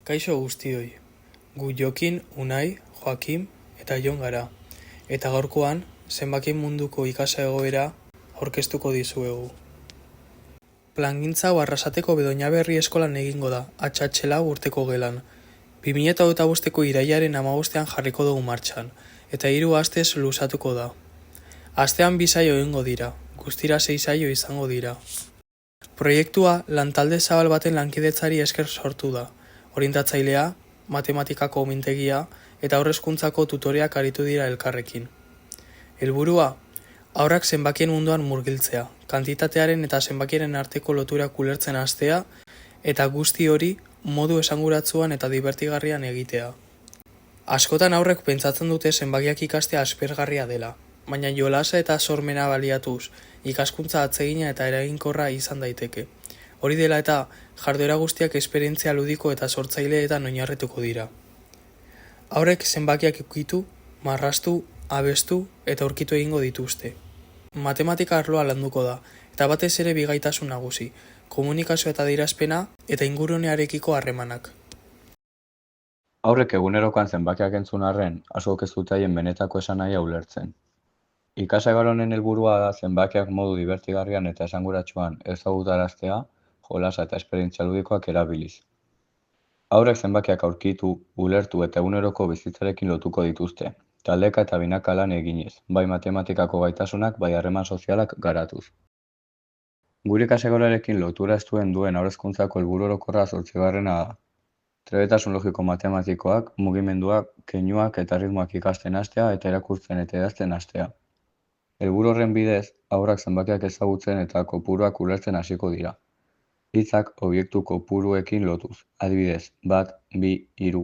Kaixo guztioi, gu Jokin, Unai, Joakim eta Jon gara, eta gaurkoan zenbakien munduko ikasa egoera aurkeztuko dizuegu. Plangintza hau Arrasateko Bedoñaberri eskolan egingo da, atxatxela urteko gelan. 2025ko irailaren 15ean jarriko dugu martxan, eta 3 astez luzatuko da. Astean 2 saio egingo dira, guztira 6 saio izango dira. Proiektua lantalde zabal baten lankidetzari esker sortu da. Orientatzailea, matematikako mintegia eta haurreskuntzako tutoreak aritu dira elkarrekin. Helburua, haurrak zenbakien munduan murgiltzea, kantitatearen eta zenbakiaren arteko loturak ulertzen hastea eta guzti hori modu esanguratsuan eta dibertigarrian egitea. Askotan haurrek pentsatzen dute zenbakiak ikastea aspergarria dela, baina jolasa eta sormena baliatuz, ikaskuntza atsegina eta eraginkorra izan daiteke. Hori dela eta jarduera guztiak esperientzia ludiko eta sortzaileetan oinarrituko dira. Haurrek zenbakiak ukitu, marraztu, abestu eta aurkitu egingo dituzte. Matematika arloa landuko da, eta batez ere bigaitasun nagusi, komunikazio eta adierazpena eta ingurunearekiko harremanak. Haurrek egunerokoan zenbakiak entzun arren, askok ez dute haien benetako esanahia ulertzen. Ikasgai honen helburua da zenbakiak modu dibertigarrian eta esanguratsuan ezagutaraztea, jolasa eta esperientzia ludikoak erabiliz. Haurrek zenbakiak aurkitu, ulertu eta eguneroko bizitzarekin lotuko dituzte, taldeka eta binaka lan eginez, bai matematikako gaitasunak, bai harreman sozialak garatuz. Gure ikasgaiarekin lotura estuen duen haurhezkuntzako helburu orokorra 8. da. Trebetasun logiko matematikoak, mugimenduak, keinuak eta erritmoak ikasten hastea eta irakurtzen eta idazten hastea. Helburu horren bidez, haurrak zenbakiak ezagutzen eta kopuruak ulertzen hasiko dira. Hitzak obiektu kopuruekin lotuz, adibidez, 1, 2, 3.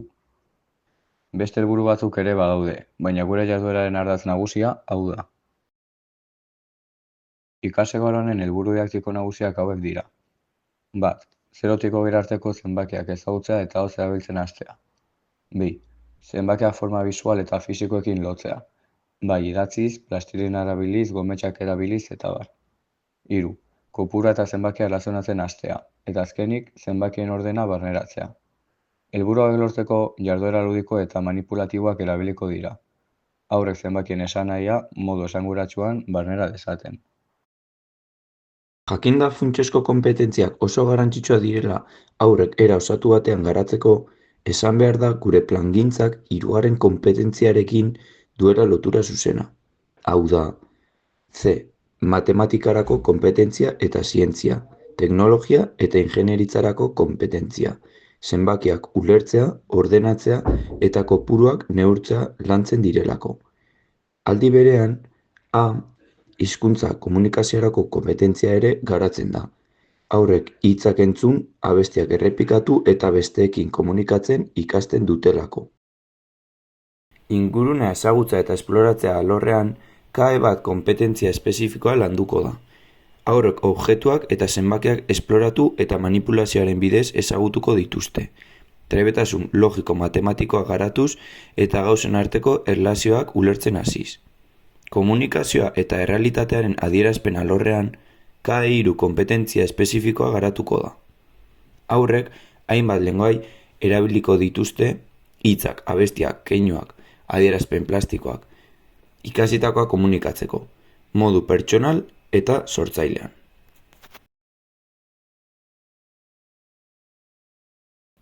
Beste helburu batzuk ere badaude, baina gure jardueraren ardatz nagusia hau da. Ikasgai honen helburu didaktiko nagusiak hauek dira. 1. 0tik 20 arteko zenbakiak ezagutzea eta oz erabiltzen hastea. 2. Zenbakiak forma bisual eta fisikoekin lotzea, bai idatziz, plastilina erabiliz, gometxak erabiliz eta bar. 3. Kopurua eta zenbakia erlazionatzen hastea, eta azkenik, zenbakien ordena barneratzea. Helburu hauek lortzeko jarduera ludiko eta manipulatiboak erabiliko dira. Haurrek zenbakien esanahia modu esanguratsuan barnera dezaten. Jakinda funtsezko konpetentziak oso garrantzitsuak direla haurrek era osatu batean garatzeko, esan behar da gure plangintzak 3. konpetentziarekin duela lotura zuzena. Hau da, C. Matematikarako konpetentzia eta zientzia, teknologia eta ingenieritzarako konpetentzia, zenbakiak ulertzea, ordenatzea eta kopuruak neurtzea lantzen direlako. Aldi berean, A. Hizkuntza komunikaziorako konpetentzia ere garatzen da. Haurrek hitzak entzun, abestiak errepikatu eta besteekin komunikatzen ikasten dutelako. Ingurunea ezagutza eta esploratzea alorrean, KE bat konpetentzia espezifikoa landuko da. Haurrek objektuak eta zenbakiak esploratu eta manipulazioaren bidez ezagutuko dituzte. Trebetasun logiko matematikoa garatuz eta gauzen arteko erlazioak ulertzen hasiz. Komunikazioa eta errealitatearen adierazpen alorrean, KE3 konpetentzia espezifikoa garatuko da. Haurrek hainbat lengoai erabiliko dituzte hitzak, abestiak, keinuak, adierazpen plastikoak, ikasitakoa komunikatzeko, modu pertsonal eta sortzailean.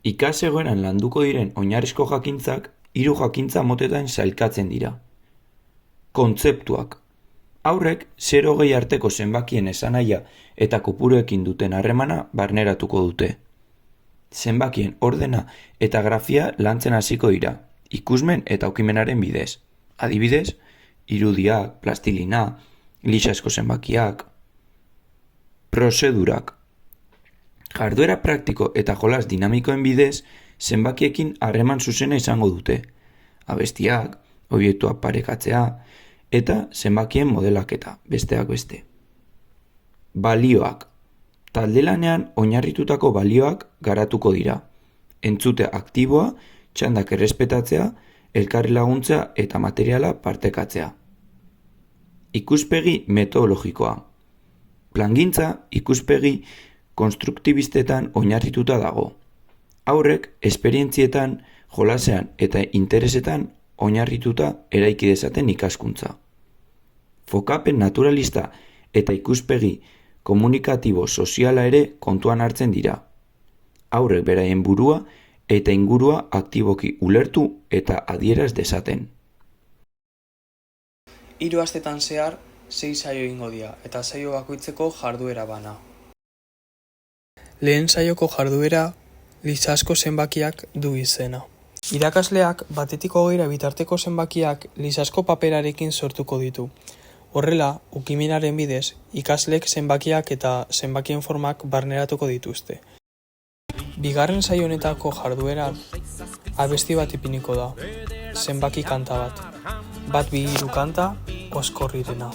Ikasegoeran landuko diren oinarrizko jakintzak 3 jakintza motetan sailkatzen dira. Kontzeptuak. Haurrek 0-20 arteko zenbakien esanahia eta kopuruekin duten harremana barneratuko dute. Zenbakien ordena eta grafia lantzen hasiko dira, ikusmen eta ukimenaren bidez. Adibidez, irudiak, plastilina, lixasko zenbakiak. Prozedurak. Jarduera praktiko eta jolas dinamikoen bidez, zenbakiekin harreman zuzena izango dute. Abestiak, obiektuak parekatzea, eta zenbakien modelaketa, besteak beste. Balioak. Taldelanean oinarritutako balioak garatuko dira. Entzute aktiboa, txandak errespetatzea, elkarri laguntzea eta materiala partekatzea. Ikuspegi metodologikoa. Plangintza ikuspegi konstruktibistetan oinarrituta dago. Haurrek esperientzietan, jolasean eta interesetan oinarrituta eraiki dezaten ikaskuntza. Fokapen naturalista eta ikuspegi komunikatibo soziala ere kontuan hartzen dira. Haurrek beraien burua eta ingurua aktiboki ulertu eta adieraz dezaten. 3 astetan zehar 6 saio egingo dira eta saio bakoitzeko jarduera bana. Lehen saioko jarduera lizasko zenbakiak du izena. Irakasleak 1-tik 20 bitarteko zenbakiak lizasko paperarekin sortuko ditu. Horrela, ukimenaren bidez, ikaslek zenbakiak eta zenbakien formak barneratuko dituzte. Bigarren saio honetako jardueran, abesti bat ipiniko da, zenbaki kanta bat. 1, 2, 3 kanta, Oskorrirena.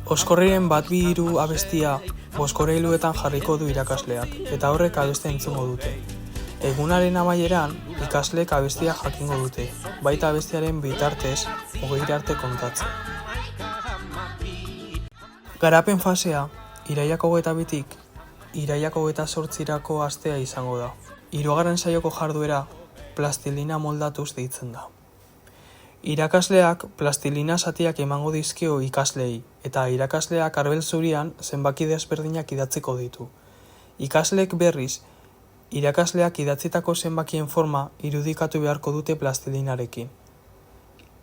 Oskorriren 1, 2, 3 abestia bozgorailuetan jarriko du irakasleak, eta horrek abestia entzungo dute. Egunaren amaieran, ikasleek abestia jakingo dute, baita abestiaren bitartez, 20 arte kontatzen. Garapen fasea, irailak 22-tik irailak 28-rako astea izango da. 3. saioko jarduera plastilina moldatuz deitzen da. Irakasleak plastilina zatiak emango dizkio ikaslei, eta irakasleak arbel zurian zenbaki desberdinak idatziko ditu. Ikasleek berriz, irakasleak idatzitako zenbakien forma irudikatu beharko dute plastilinarekin.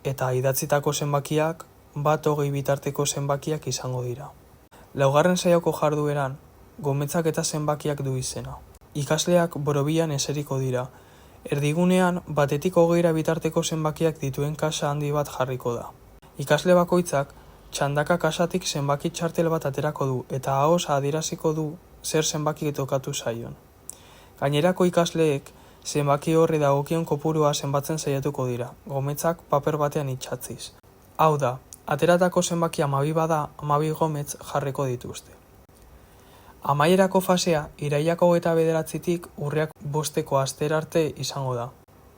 Eta idatzitako zenbakiak 1-20 bitarteko zenbakiak izango dira. 4. saioko jardueran, gometzak eta zenbakiak du izena. Ikasleak borobilan eseriko dira. Erdigunean 1-tik 20 bitarteko zenbakiak dituen kaxa handi bat jarriko da. Ikasle bakoitzak txandaka kaxatik zenbaki txartel bat aterako du eta ahoz adieraziko du zer zenbaki tokatu zaion. Gainerako ikasleek zenbaki horri dagokion kopurua zenbatzen saiatuko dira, gometzak paper batean itxatziz. Hau da, ateratako zenbaki 12 bada, 12 gometz jarriko dituzte. Amaierako fasea irailak 29-tik urriak 5-teko astera arte izango da.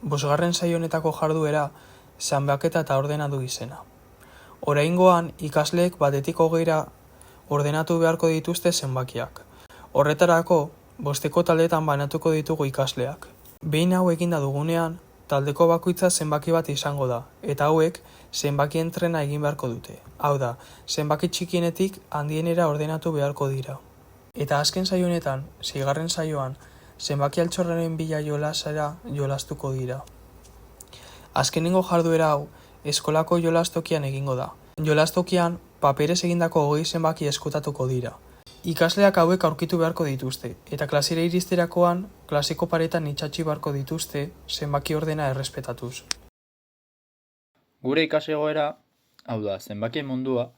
5. saio honetako jarduera zanbaketa eta ordena du izena. Oraingoan ikasleek 1-tik 20 ordenatu beharko dituzte zenbakiak. Horretarako, 5 taldetan banatuko ditugu ikasleak. Behin hau eginda dugunean, taldeko bakoitza zenbaki bat izango da, eta hauek zenbakien trena egin beharko dute. Hau da, zenbaki txikienetik handienera ordenatu beharko dira. Eta azken saio honetan, 6. saioan, zenbaki altxorraren bila jolasera jolastuko dira. Azkenengo jarduera hau, eskolako jolastokian egingo da. Jolastokian, paperez egindako 20 zenbaki eskutatuko dira. Ikasleak hauek aurkitu beharko dituzte, eta klasera iristerakoan, klaseko paretan itxatxi beharko dituzte zenbaki ordena errespetatuz. Gure ikasegoera, hau da, zenbakien mundua,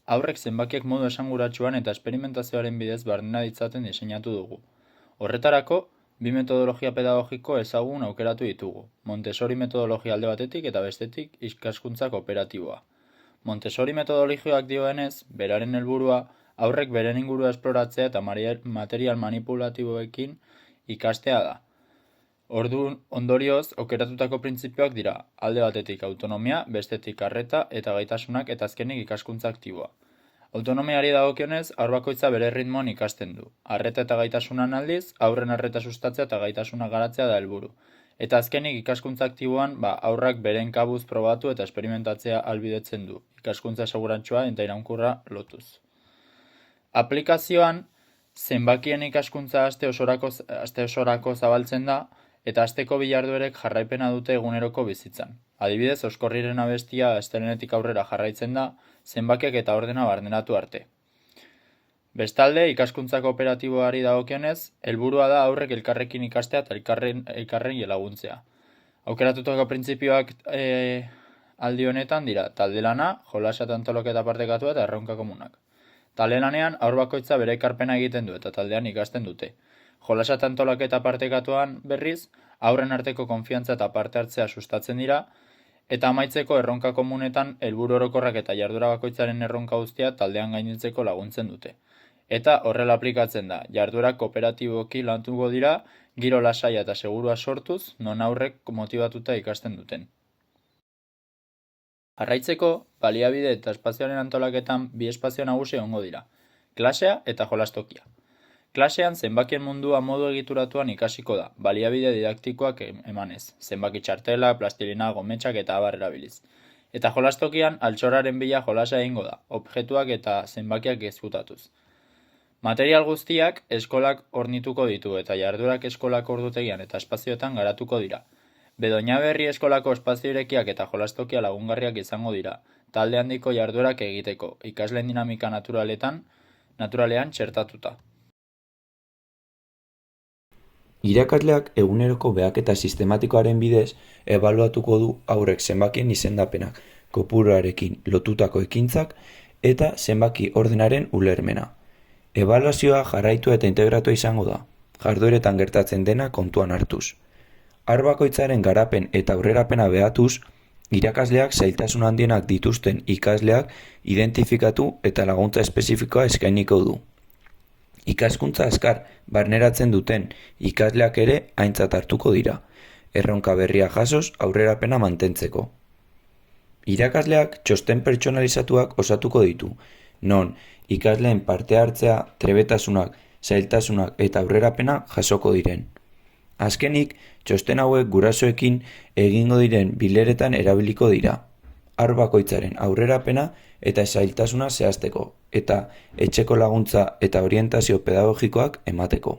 aurrek zenbakiak modu esanguratsuan eta esperimentazioaren bidez barnera ditzaten diseinatu dugu. Horretarako, 2 metodologia pedagogiko ezagun aukeratu ditugu. Montessori metodologia alde batetik eta bestetik ikaskuntza kooperatiboa. Montessori metodologioak dioenez, beraren helburua aurrek beren ingurua esploratzea eta material manipulatiboekin ikastea da. Ondorioz, aukeratutako printzipioak dira, alde batetik autonomia, bestetik arreta eta gaitasunak eta azkenik ikaskuntza aktiboa. Autonomiari dagokionez, haur bakoitza bere ritmoan ikasten du. Arreta eta gaitasunan aldiz, haurren arreta sustatzea eta gaitasuna garatzea da helburu. Eta azkenik ikaskuntza aktiboan, haurrak beren kabuz probatu eta esperimentatzea ahalbidetzen du, ikaskuntza segurantsua eta iraunkorra lotuz. Aplikazioan, zenbakien ikaskuntza aste osorako zabaltzen da, eta asteko bi jarduerek jarraipena dute eguneroko bizitzan. Adibidez, Oskorriren abestia astelehenetik aurrera jarraitzen da, zenbakiak eta ordena barneratu arte. Bestalde, ikaskuntza kooperatiboari dagokionez, helburua da aurrek elkarrekin ikastea eta elkarren laguntzea. Aukeratutako printzipioak aldi honetan dira talde lana, jolasa eta antolaketa partekatua eta erronka komunak. Talde lanean, haur bakoitza bere ekarpena egiten du eta taldean ikasten dute. Jolasa eta antolaketa partekatuan berriz, haurren arteko konfiantza eta parte hartzea sustatzen dira, eta amaitzeko erronka komunetan helburu orokorrak eta jardura bakoitzaren erronka guztia taldean gainditzeko laguntzen dute. Eta horrela aplikatzen da, jarduera kooperatiboki lantuko dira, giro lasaia eta segurua sortuz, non aurrek motibatuta ikasten duten. Jarraitzeko, baliabide eta espazioaren antolaketan 2 espazio nagusi egongo dira, klasea eta jolastokia. Klasean zenbakien mundua modu egituratuan ikasiko da, baliabide didaktikoak emanez, zenbaki txartela, plastilina, gometxak eta abar erabiliz. Eta jolastokian altxorraren bila jolasa egingo da, objektuak eta zenbakiak ezkutatuz. Material guztiak eskolak hornituko ditu eta jardurak eskolako ordutegian eta espazioetan garatuko dira. Bedoñaberri eskolako espazio irekiak eta jolastokia lagungarriak izango dira, talde handiko jarduerak egiteko, ikasleen dinamika naturalean txertatuta. Irakasleak eguneroko behaketa sistematikoaren bidez ebaluatuko du haurrek zenbakien izendapenak, kopuruarekin lotutako ekintzak eta zenbaki ordenaren ulermena. Ebaluazioa jarraitua eta integratua izango da, jardueretan gertatzen dena kontuan hartuz. Har bakoitzaren garapen eta aurrerapena behatuz, irakasleak zailtasun handienak dituzten ikasleak identifikatu eta laguntza espezifikoa eskainiko du. Ikaskuntza azkar barneratzen duten ikasleak ere aintzat hartuko dira, erronka berria jasoz aurrerapena mantentzeko. Irakasleak txosten pertsonalizatuak osatuko ditu, non ikasleen parte hartzea, trebetasunak, zailtasunak eta aurrerapena jasoko diren. Azkenik, txosten hauek gurasoekin egingo diren bileretan erabiliko dira, har bakoitzaren aurrerapena eta zailtasuna zehazteko, eta etxeko laguntza eta orientazio pedagogikoak emateko.